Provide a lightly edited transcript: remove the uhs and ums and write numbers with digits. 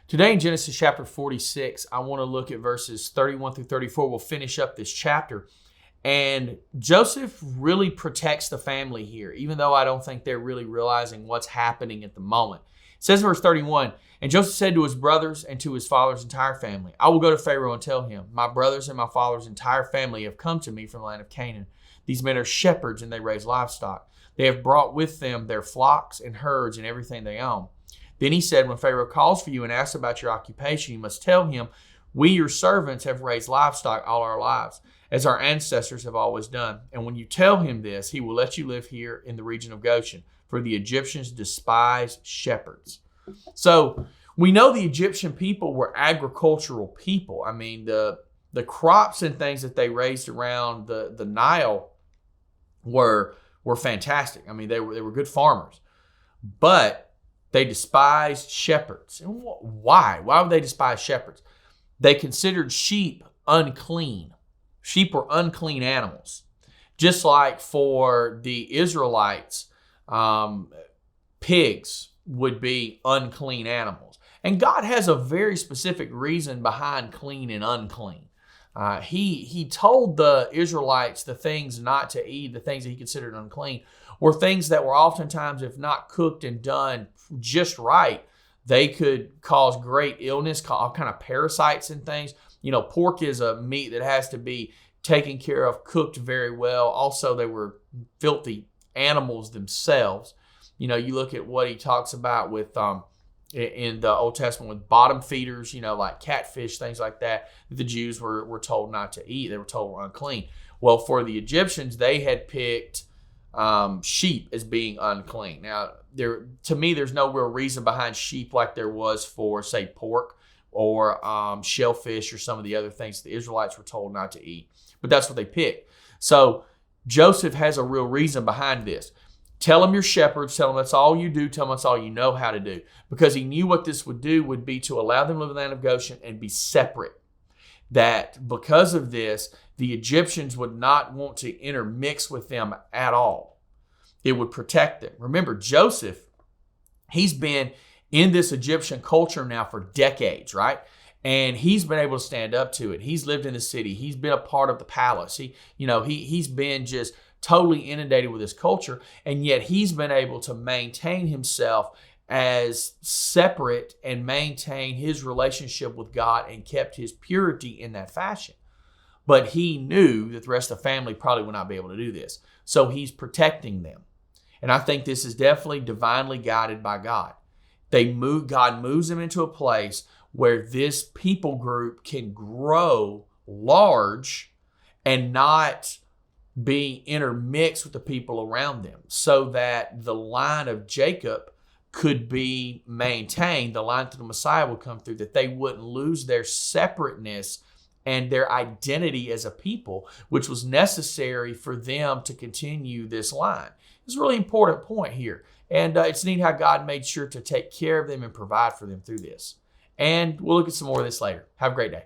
Today in Genesis chapter 46, I want to look at verses 31 through 34. We'll finish up this chapter. And Joseph really protects the family here, even though I don't think they're really realizing what's happening at the moment. It says in verse 31, "And Joseph said to his brothers and to his father's entire family, I will go to Pharaoh and tell him, my brothers and my father's entire family have come to me from the land of Canaan. These men are shepherds and they raise livestock. They have brought with them their flocks and herds and everything they own. Then he said, when Pharaoh calls for you and asks about your occupation, you must tell him, we, your servants, have raised livestock all our lives, as our ancestors have always done. And when you tell him this, he will let you live here in the region of Goshen, for the Egyptians despise shepherds." So we know the Egyptian people were agricultural people. I mean, the crops and things that they raised around the Nile were fantastic. I mean, they were good farmers. But they despised shepherds. And why? Why would they despise shepherds? They considered sheep unclean. Sheep were unclean animals. Just like for the Israelites, pigs would be unclean animals. And God has a very specific reason behind clean and unclean. He told the Israelites the things not to eat, the things that he considered unclean, were things that were oftentimes, if not cooked and done just right, they could cause great illness, all kind of parasites and things. You know, pork is a meat that has to be taken care of, cooked very well. Also, they were filthy animals themselves. You know, you look at what he talks about with in the Old Testament with bottom feeders, you know, like catfish, things like that the Jews were told not to eat. They were told were unclean. Well, for the Egyptians, they had picked sheep as being unclean. Now, to me, there's no real reason behind sheep like there was for, say, pork or shellfish or some of the other things the Israelites were told not to eat. But that's what they picked. So Joseph has a real reason behind this. Tell them you're shepherds. Tell them that's all you do. Tell them that's all you know how to do. Because he knew what this would do would be to allow them to live in the land of Goshen and be separate. That because of this, the Egyptians would not want to intermix with them at all. It would protect them. Remember, Joseph, he's been in this Egyptian culture now for decades, right? And he's been able to stand up to it. He's lived in the city. He's been a part of the palace. He's been just totally inundated with this culture, and yet he's been able to maintain himself as separate and maintain his relationship with God and kept his purity in that fashion. But he knew that the rest of the family probably would not be able to do this. So he's protecting them. And I think this is definitely divinely guided by God. God moves them into a place where this people group can grow large and not be intermixed with the people around them, so that the line of Jacob could be maintained, the line to the Messiah would come through, that they wouldn't lose their separateness and their identity as a people, which was necessary for them to continue this line. It's a really important point here. And it's neat how God made sure to take care of them and provide for them through this. And we'll look at some more of this later. Have a great day.